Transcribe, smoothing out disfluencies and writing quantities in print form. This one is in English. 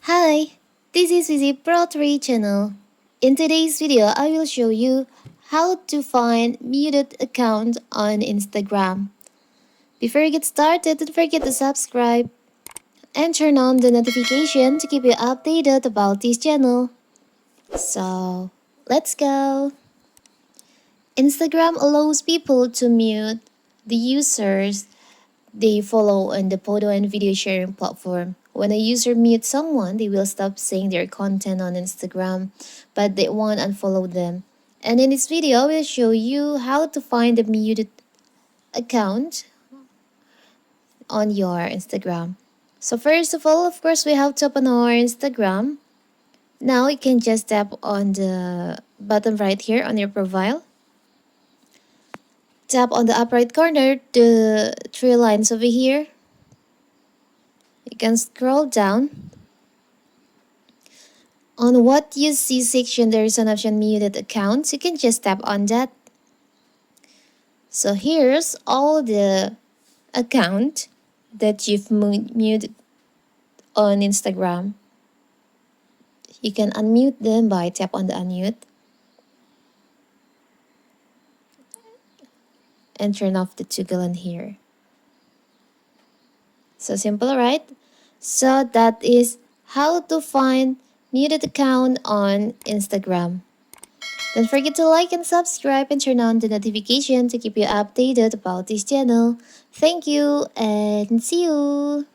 Hi, this is Vizi Pro 3 channel. In today's video, I will show you how to find muted account on Instagram. Before you get started, don't forget to subscribe and turn on the notification to keep you updated about this channel. So, let's go. Instagram allows people to mute the users they follow on the photo and video sharing platform. When a user mutes someone, they will stop seeing their content on Instagram, but they won't unfollow them. And in this video, I will show you how to find a muted account on your Instagram. So first of all, of course, we have to open our Instagram. Now you can just tap on the button right here on your profile. Tap on the upper right corner, the three lines over here. You can scroll down. On what you see section, there is an option muted accounts. You can just tap on that. So here's all the account that you've muted on Instagram. You can unmute them by tap on the unmute and turn off the toggle on here. So simple, right? So that is how to find muted account on Instagram. Don't forget to like and subscribe and turn on the notification to keep you updated about this channel. Thank you and see you!